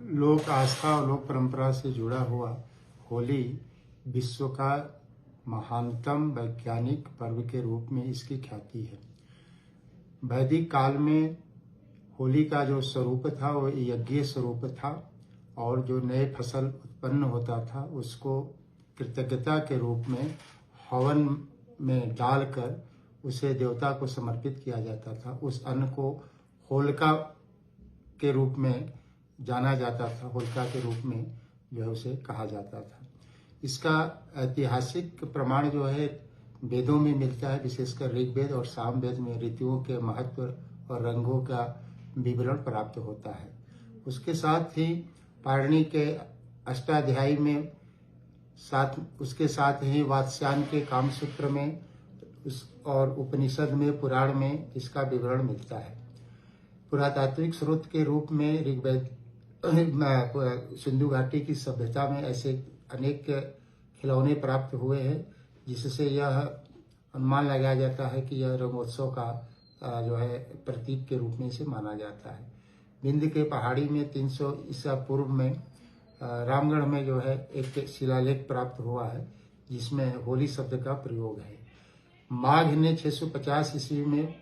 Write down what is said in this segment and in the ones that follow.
लोक आस्था और लोक परंपरा से जुड़ा हुआ होली विश्व का महानतम वैज्ञानिक पर्व के रूप में इसकी ख्याति है। वैदिक काल में होली का जो स्वरूप था वो यज्ञ स्वरूप था और जो नए फसल उत्पन्न होता था उसको कृतज्ञता के रूप में हवन में डालकर उसे देवता को समर्पित किया जाता था। उस अन्न को होलिका के रूप में जाना जाता था, होलिका के रूप में जो है उसे कहा जाता था। इसका ऐतिहासिक प्रमाण जो है वेदों में मिलता है, विशेषकर ऋग्वेद और सामवेद में ऋतुओं के महत्व और रंगों का विवरण प्राप्त होता है। उसके साथ ही पाणिनि के अष्टाध्यायी में उसके साथ ही वात्स्यायन के कामसूत्र में और उपनिषद में, पुराण में इसका विवरण मिलता है। पुरातात्विक स्रोत के रूप में ऋग्वेद सिंधु घाटी की सभ्यता में ऐसे अनेक खिलौने प्राप्त हुए हैं जिससे यह अनुमान लगाया जाता है कि यह रंगोत्सव का जो है प्रतीक के रूप में इसे माना जाता है। विंध्य के पहाड़ी में 300 ईसा पूर्व में रामगढ़ में जो है एक शिलालेख प्राप्त हुआ है जिसमें होली शब्द का प्रयोग है। माघ ने 650 ईस्वी में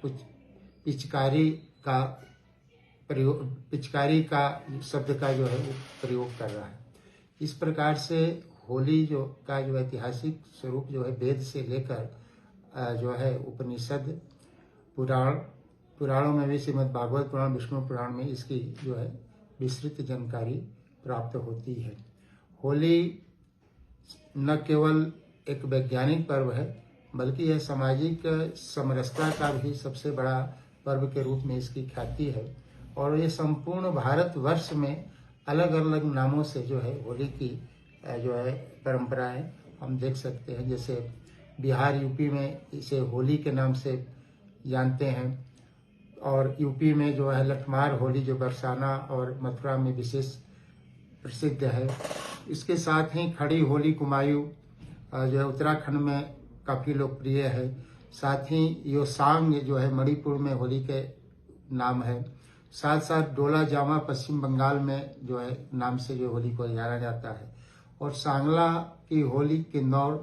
पिचकारी का शब्द का जो है वो प्रयोग कर रहा है। इस प्रकार से होली का जो ऐतिहासिक स्वरूप जो है वेद से लेकर जो है उपनिषद, पुराणों में भी श्रीमद् भागवत पुराण, विष्णु पुराण में इसकी जो है विस्तृत जानकारी प्राप्त होती है। होली न केवल एक वैज्ञानिक पर्व है बल्कि यह सामाजिक समरसता का भी सबसे बड़ा पर्व के रूप में इसकी ख्याति है और ये संपूर्ण भारतवर्ष में अलग अलग नामों से जो है होली की जो है परंपराएं हम देख सकते हैं। जैसे बिहार, यूपी में इसे होली के नाम से जानते हैं और यूपी में जो है लठमार होली जो बरसाना और मथुरा में विशेष प्रसिद्ध है। इसके साथ ही खड़ी होली कुमायूं जो है उत्तराखंड में काफ़ी लोकप्रिय है। साथ ही योसांग जो है मणिपुर में होली के नाम है। साथ साथ डोला जामा पश्चिम बंगाल में जो है नाम से जो होली को जाना जाता है और सांगला की होली किन्नौर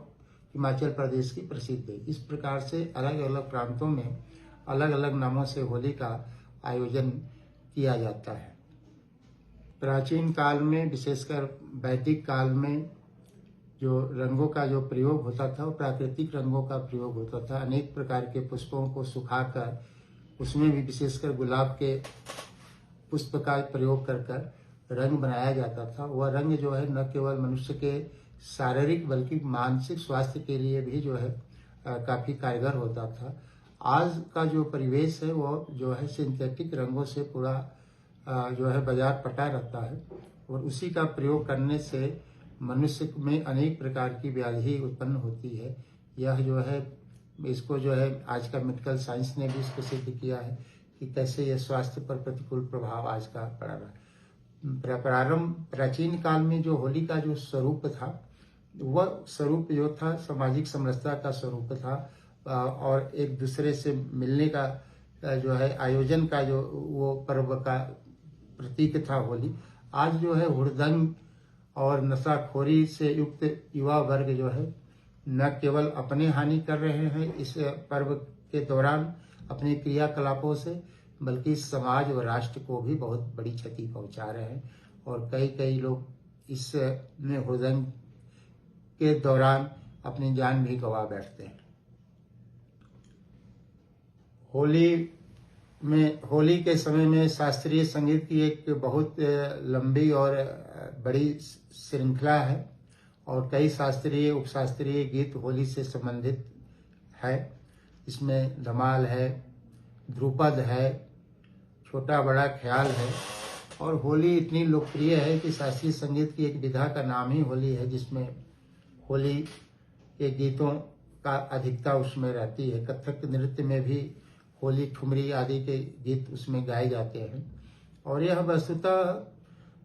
हिमाचल प्रदेश की प्रसिद्ध है। इस प्रकार से अलग अलग प्रांतों में अलग अलग नामों से होली का आयोजन किया जाता है। प्राचीन काल में, विशेषकर वैदिक काल में जो रंगों का जो प्रयोग होता था वो प्राकृतिक रंगों का प्रयोग होता था। अनेक प्रकार के पुष्पों को सुखाकर उसमें भी विशेषकर गुलाब के पुष्प का प्रयोग कर रंग बनाया जाता था। वह रंग जो है न केवल मनुष्य के शारीरिक बल्कि मानसिक स्वास्थ्य के लिए भी जो है काफ़ी कारगर होता था। आज का जो परिवेश है वो जो है सिंथेटिक रंगों से पूरा जो है बाजार पटा रहता है और उसी का प्रयोग करने से मनुष्य में अनेक प्रकार की व्याधि उत्पन्न होती है। यह जो है इसको जो है आज का मेडिकल साइंस ने भी इसको सिद्ध किया है कि कैसे यह स्वास्थ्य पर प्रतिकूल प्रभाव आज का पड़ा रहा। प्राचीन काल में जो होली का जो स्वरूप था वह स्वरूप जो था सामाजिक समरसता का स्वरूप था और एक दूसरे से मिलने का जो है आयोजन का जो वो पर्व का प्रतीक था होली। आज जो है हुड़दंग और नशाखोरी से युक्त युवा वर्ग जो है न केवल अपने हानि कर रहे हैं इस पर्व के दौरान अपने क्रियाकलापों से, बल्कि समाज और राष्ट्र को भी बहुत बड़ी क्षति पहुंचा रहे हैं और कई लोग इस में हुड़दंग के दौरान अपनी जान भी गंवा बैठते हैं। होली के समय में शास्त्रीय संगीत की एक बहुत लंबी और बड़ी श्रृंखला है और कई शास्त्रीय उपशास्त्रीय गीत होली से संबंधित है। इसमें धमाल है, ध्रुपद है, छोटा बड़ा ख्याल है और होली इतनी लोकप्रिय है कि शास्त्रीय संगीत की एक विधा का नाम ही होली है जिसमें होली के गीतों का अधिकता उसमें रहती है। कथक नृत्य में भी होली, ठुमरी आदि के गीत उसमें गाए जाते हैं और यह वस्तुतः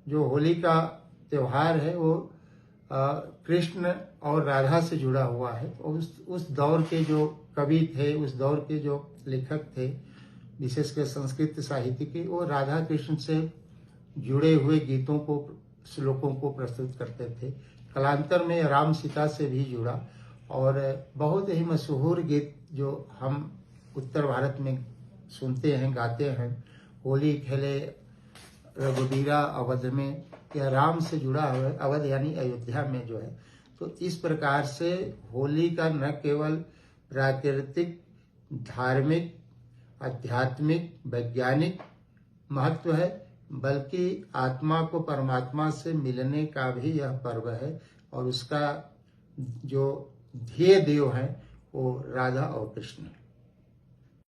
जो होली का त्यौहार है वो कृष्ण और राधा से जुड़ा हुआ है। और उस दौर के जो कवि थे, उस दौर के जो लेखक थे, विशेषकर संस्कृत साहित्य के, वो राधा कृष्ण से जुड़े हुए गीतों को, श्लोकों को प्रस्तुत करते थे। कालांतर में राम सीता से भी जुड़ा और बहुत ही मशहूर गीत जो हम उत्तर भारत में सुनते हैं, गाते हैं, होली खेले रघुबीरा अवध में, यह राम से जुड़ा हुआ है, अवध यानी अयोध्या में जो है। तो इस प्रकार से होली का न केवल प्राकृतिक, धार्मिक, आध्यात्मिक, वैज्ञानिक महत्व है, बल्कि आत्मा को परमात्मा से मिलने का भी यह पर्व है। और उसका जो ध्येय देव है वो राधा और कृष्ण है।